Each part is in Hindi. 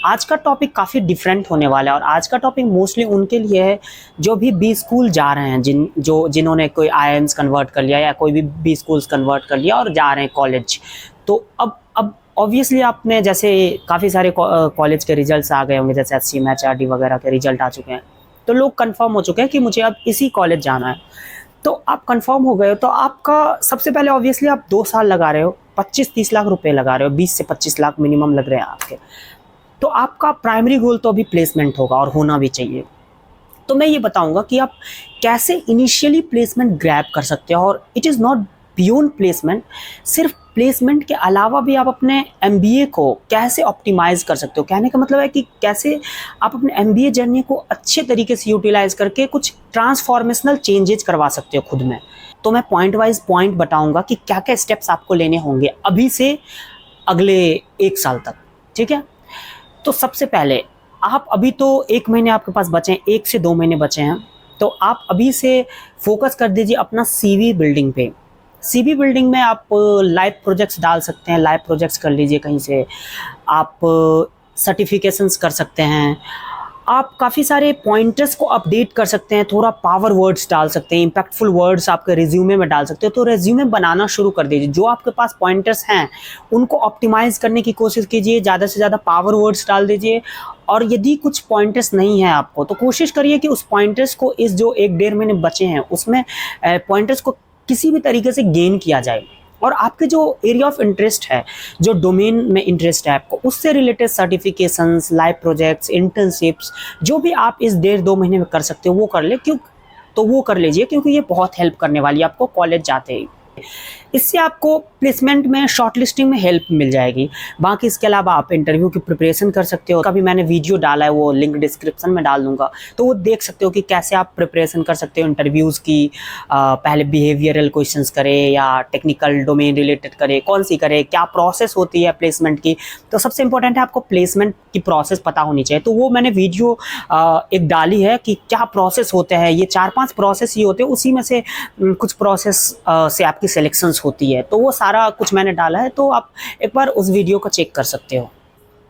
आज का टॉपिक काफ़ी डिफरेंट होने वाला है और आज का टॉपिक मोस्टली उनके लिए है जो भी बी स्कूल जा रहे हैं, जिन्होंने कोई आईआईएम्स कन्वर्ट कर लिया या कोई भी बी स्कूल्स कन्वर्ट कर लिया और जा रहे हैं कॉलेज। तो अब ऑब्वियसली आपने जैसे काफ़ी सारे कॉलेज के रिजल्ट्स आ गए होंगे, जैसे एचसीएम एचआरडी वगैरह के रिजल्ट आ चुके हैं, तो लोग कंफर्म हो चुके हैं कि मुझे अब इसी कॉलेज जाना है। तो आप कंफर्म हो गए हो तो आपका सबसे पहले ऑब्वियसली आप 2 साल लगा रहे हो, 25-30 लाख रुपए लगा रहे हो, 20 से 25 लाख मिनिमम लग रहे हैं आपके। तो आपका प्राइमरी गोल तो अभी प्लेसमेंट होगा और होना भी चाहिए। तो मैं ये बताऊंगा कि आप कैसे इनिशियली प्लेसमेंट ग्रैब कर सकते हो, और it is not beyond placement, सिर्फ प्लेसमेंट के अलावा भी आप अपने एमबीए को कैसे ऑप्टिमाइज़ कर सकते हो। कहने का मतलब है कि कैसे आप अपने एमबीए जर्नी को अच्छे तरीके से यूटिलाइज करके कुछ ट्रांसफॉर्मेशनल चेंजेस करवा सकते हो खुद में। तो मैं पॉइंट वाइज पॉइंट बताऊंगा कि क्या क्या स्टेप्स आपको लेने होंगे अभी से अगले 1 साल तक, ठीक है। तो सबसे पहले आप अभी तो 1 महीने आपके पास बचे हैं, 1 से 2 महीने बचे हैं, तो आप अभी से फोकस कर दीजिए अपना सीवी बिल्डिंग पे। सीवी बिल्डिंग में आप लाइव प्रोजेक्ट्स डाल सकते हैं, लाइव प्रोजेक्ट्स कर लीजिए कहीं से, आप सर्टिफिकेशंस कर सकते हैं, आप काफ़ी सारे पॉइंटर्स को अपडेट कर सकते हैं, थोड़ा पावर वर्ड्स डाल सकते हैं, इम्पैक्टफुल वर्ड्स आपके रिज्यूमे में डाल सकते हो। तो रिज्यूमे बनाना शुरू कर दीजिए, जो आपके पास पॉइंटर्स हैं उनको ऑप्टिमाइज़ करने की कोशिश कीजिए, ज़्यादा से ज़्यादा पावर वर्ड्स डाल दीजिए। और यदि कुछ पॉइंटर्स नहीं है आपको तो कोशिश करिए कि उस पॉइंटर्स को, इस जो 1-1.5 महीने बचे हैं उसमें पॉइंटर्स को किसी भी तरीके से गेन किया जाए, और आपके जो एरिया ऑफ इंटरेस्ट है, जो डोमेन में इंटरेस्ट है आपको, उससे related certifications, live projects, internships, जो भी आप इस 1.5-2 महीने में कर सकते हो वो कर ले, वो कर लीजिए, क्योंकि ये बहुत हेल्प करने वाली है आपको कॉलेज जाते ही। इससे आपको प्लेसमेंट में, शॉर्टलिस्टिंग में हेल्प मिल जाएगी। बाकी इसके अलावा आप इंटरव्यू की प्रिपरेशन कर सकते हो, कभी मैंने वीडियो डाला है, वो लिंक डिस्क्रिप्शन में डाल दूंगा, तो वो देख सकते हो कि कैसे आप प्रिपरेशन कर सकते हो इंटरव्यूज़ की। पहले बिहेवियरल क्वेश्चंस करें या टेक्निकल डोमेन रिलेटेड करें, कौन सी करें, क्या प्रोसेस होती है प्लेसमेंट की। तो सबसे इंपॉर्टेंट है आपको प्लेसमेंट की प्रोसेस पता होनी चाहिए। तो वो मैंने वीडियो एक डाली है कि क्या प्रोसेस होते हैं, ये 4-5 प्रोसेस ही होते हैं, उसी में से कुछ प्रोसेस से आपकी सिलेक्शंस होती है। तो वो सारा कुछ मैंने डाला है, तो आप एक बार उस वीडियो को चेक कर सकते हो।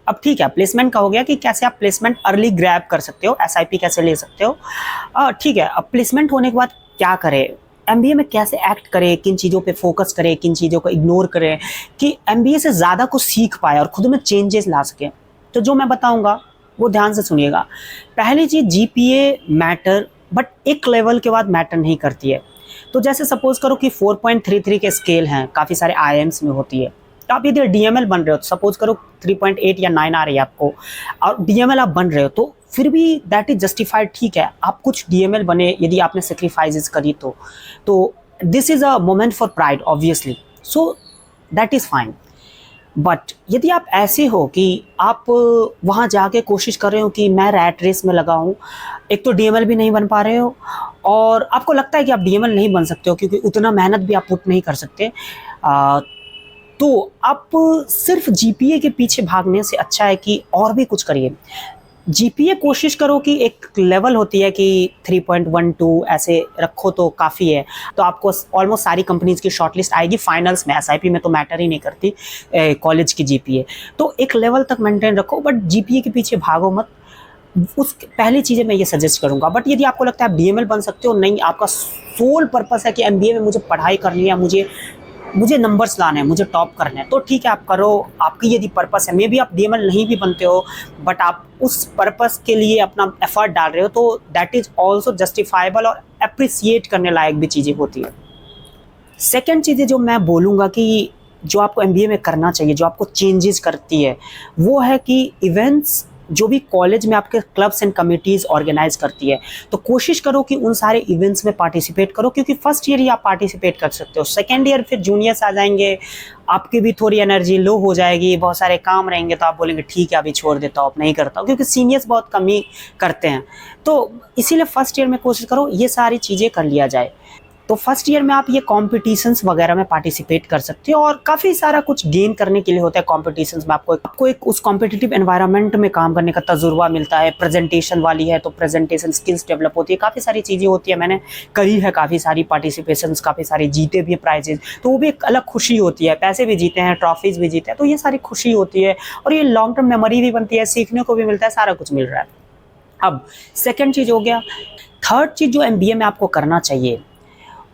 अब ठीक है, प्लेसमेंट का हो गया कि कैसे आप प्लेसमेंट अर्ली ग्रैब कर सकते हो, एसआईपी कैसे ले सकते हो। ठीक है, अब प्लेसमेंट होने के बाद क्या करें, एमबीए में कैसे एक्ट करें, किन चीज़ों पे फोकस करें, किन चीज़ों को इग्नोर करें कि एमबीए से ज़्यादा कुछ सीख पाए और खुद में चेंजेस ला सकें। तो जो मैं बताऊँगा वो ध्यान से सुनिएगा। पहली चीज़, जीपीए मैटर, बट एक लेवल के बाद मैटर नहीं करती है। तो जैसे सपोज करो कि 4.33 के स्केल हैं, काफ़ी सारे आईएम्स में होती है, तो आप यदि डीएमएल बन रहे हो, तो सपोज करो 3.8 या 9 आ रही है आपको, और डीएमएल आप बन रहे हो, तो फिर भी दैट इज जस्टिफाइड, ठीक है, आप कुछ डीएमएल बने यदि आपने सेक्रीफाइसेस करी तो this is a moment for pride obviously, so that is fine. But यदि आप ऐसे हो कि आप वहाँ जाके कोशिश कर रहे हो कि मैं रैट रेस में लगा हूँ, एक तो डीएमएल भी नहीं बन पा रहे हो और आपको लगता है कि आप डीएमएल नहीं बन सकते हो क्योंकि उतना मेहनत भी आप पुट नहीं कर सकते, तो आप सिर्फ जीपीए के पीछे भागने से अच्छा है कि और भी कुछ करिए। जीपीए कोशिश करो कि एक लेवल होती है कि 3.12 ऐसे रखो तो काफ़ी है, तो आपको ऑलमोस्ट सारी कंपनीज की शॉर्टलिस्ट आएगी फाइनल्स में। एसआईपी में तो मैटर ही नहीं करती कॉलेज की जीपीए, तो एक लेवल तक मेंटेन रखो, बट जीपीए के पीछे भागो मत। उस पहली चीज़ें मैं ये सजेस्ट करूँगा। बट यदि आपको लगता है आप डीएमएल बन सकते हो, नहीं, आपका सोल पर्पस है कि एमबीए में मुझे पढ़ाई करनी है, मुझे नंबर्स लाने हैं, मुझे टॉप करना है, तो ठीक है, आप करो। आपकी यदि पर्पस है, मे बी आप डीएमएल नहीं भी बनते हो, बट आप उस पर्पस के लिए अपना एफर्ट डाल रहे हो, तो दैट इज़ ऑल्सो जस्टिफाइबल और अप्रिसिएट करने लायक भी चीज़ें होती है। सेकेंड चीज़ें जो मैं बोलूँगा कि जो आपको एमबीए में करना चाहिए, जो आपको चेंजेस करती है, वो है कि इवेंट्स जो भी कॉलेज में आपके क्लब्स एंड कमिटीज़ ऑर्गेनाइज करती है, तो कोशिश करो कि उन सारे इवेंट्स में पार्टिसिपेट करो, क्योंकि फर्स्ट ईयर ही आप पार्टिसिपेट कर सकते हो, सेकेंड ईयर फिर जूनियर्स आ जाएंगे, आपकी भी थोड़ी एनर्जी लो हो जाएगी, बहुत सारे काम रहेंगे, तो आप बोलेंगे ठीक है अभी छोड़ देता हूँ, अब नहीं करता हूँ, क्योंकि सीनियर्स बहुत कम ही करते हैं। तो इसीलिए फर्स्ट ईयर में कोशिश करो ये सारी चीज़ें कर लिया जाए। तो फर्स्ट ईयर में आप ये कॉम्पिटिशन्स वगैरह में पार्टिसिपेट कर सकते हो और काफ़ी सारा कुछ गेन करने के लिए होता है कॉम्पिटिशन्स में। आपको एक उस कॉम्पिटिटिव एनवायरनमेंट में काम करने का तजुर्बा मिलता है। प्रेजेंटेशन वाली है तो प्रेजेंटेशन स्किल्स डेवलप होती है, काफ़ी सारी चीज़ें होती है। मैंने करी है काफ़ी सारी पार्टिसिपेशंस, काफ़ी सारे जीते भी प्राइजेज, तो वो भी एक अलग खुशी होती है। पैसे भी जीते हैं, ट्रॉफीज़ भी जीते हैं, तो ये सारी खुशी होती है और ये लॉन्ग टर्म मेमोरी भी बनती है, सीखने को भी मिलता है, सारा कुछ मिल रहा है। अब सेकेंड चीज़ हो गया। थर्ड चीज़ जो MBA में आपको करना चाहिए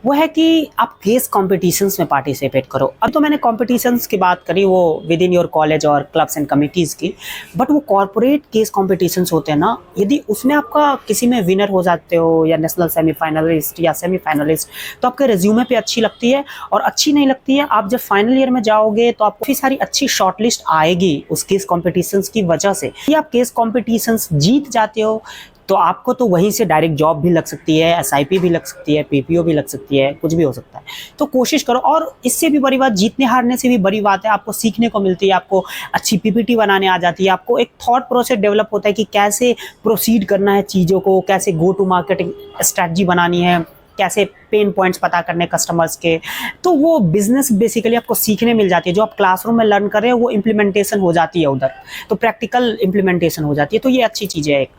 वो है कि आप केस कॉम्पिटिशन्स में पार्टिसिपेट करो। अब तो मैंने कॉम्पिटिशन्स की बात करी वो विद इन योर कॉलेज और क्लब्स एंड कमिटीज़ की, बट वो कॉर्पोरेट केस कॉम्पिटिशन्स होते हैं ना, यदि उसमें आपका किसी में विनर हो जाते हो या नेशनल सेमीफाइनलिस्ट या सेमीफाइनलिस्ट, तो आपके रिज्यूमे पे अच्छी लगती है। और अच्छी नहीं लगती है, आप जब फाइनल ईयर में जाओगे तो आपको काफ़ी सारी अच्छी शॉर्टलिस्ट आएगी उस केस कॉम्पिटिशन्स की वजह से। यदि आप केस कॉम्पिटिशन्स जीत जाते हो तो आपको तो वहीं से डायरेक्ट जॉब भी लग सकती है, SIP भी लग सकती है, PPO भी लग सकती है, कुछ भी हो सकता है। तो कोशिश करो। और इससे भी बड़ी बात, जीतने हारने से भी बड़ी बात है, आपको सीखने को मिलती है, आपको अच्छी PPT बनाने आ जाती है, आपको एक थॉट प्रोसेस डेवलप होता है कि कैसे प्रोसीड करना है चीज़ों को, कैसे गो टू मार्केटिंग स्ट्रैटेजी बनानी है, कैसे पेन पॉइंट्स पता करने कस्टमर्स के। तो वो बिजनेस बेसिकली आपको सीखने मिल जाती है। जो आप क्लासरूम में लर्न कर रहे हो वो इम्प्लीमेंटेशन हो जाती है उधर, तो प्रैक्टिकल इम्प्लीमेंटेशन हो जाती है। तो ये अच्छी चीज़ है एक।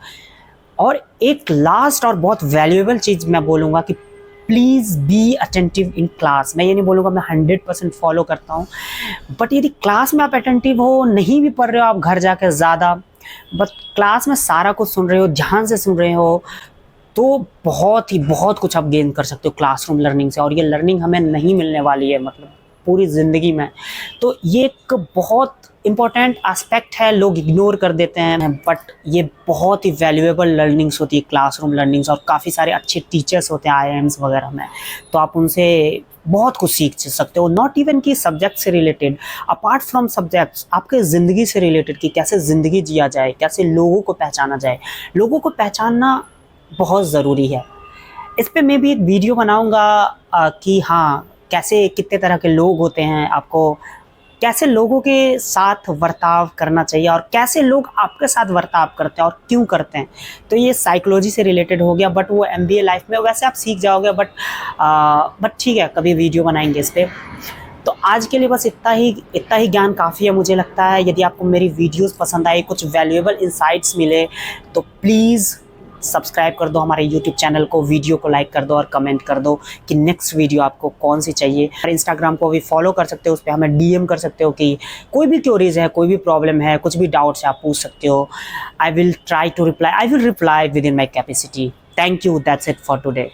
और एक लास्ट और बहुत वैल्यूएबल चीज़ मैं बोलूँगा कि please be attentive in class. मैं ये नहीं बोलूँगा मैं 100% फॉलो करता हूँ, बट यदि क्लास में आप अटेंटिव हो, नहीं भी पढ़ रहे हो आप घर जाकर ज़्यादा, बट क्लास में सारा कुछ सुन रहे हो, ध्यान से सुन रहे हो, तो बहुत कुछ आप गेन कर सकते हो क्लासरूम लर्निंग से। और ये लर्निंग हमें नहीं मिलने वाली है मतलब पूरी ज़िंदगी में। तो ये एक बहुत इम्पॉर्टेंट एस्पेक्ट है, लोग इग्नोर कर देते हैं, बट ये बहुत ही वैल्यूएबल लर्निंग्स होती है क्लासरूम लर्निंग्स। और काफ़ी सारे अच्छे टीचर्स होते हैं IIMs वगैरह में, तो आप उनसे बहुत कुछ सीख सकते हो। नॉट इवन कि सब्जेक्ट से रिलेटेड, अपार्ट फ्रॉम सब्जेक्ट्स, आपके ज़िंदगी से रिलेटेड कि कैसे ज़िंदगी जिया जाए, कैसे लोगों को पहचाना जाए। लोगों को पहचानना बहुत ज़रूरी है। इस पर मैं भी एक वीडियो बनाऊँगा कि हाँ कैसे कितने तरह के लोग होते हैं, आपको कैसे लोगों के साथ बर्ताव करना चाहिए और कैसे लोग आपके साथ बर्ताव करते हैं और क्यों करते हैं। तो ये साइकोलॉजी से रिलेटेड हो गया, बट वो MBA लाइफ में वैसे आप सीख जाओगे। बट ठीक है, कभी वीडियो बनाएंगे इस पर। तो आज के लिए बस इतना ही ज्ञान काफ़ी है मुझे लगता है। यदि आपको मेरी वीडियोस पसंद आए, कुछ वैल्यूएबल इंसाइट्स मिले, तो प्लीज़ सब्सक्राइब कर दो हमारे YouTube चैनल को, वीडियो को लाइक कर दो और कमेंट कर दो कि नेक्स्ट वीडियो आपको कौन सी चाहिए। और इंस्टाग्राम को भी फॉलो कर सकते हो, उस पर हमें DM कर सकते हो कि कोई भी क्वेरीज है, कोई भी प्रॉब्लम है, कुछ भी डाउट्स है, आप पूछ सकते हो। I will reply with in my capacity. Thank you, that's it for today.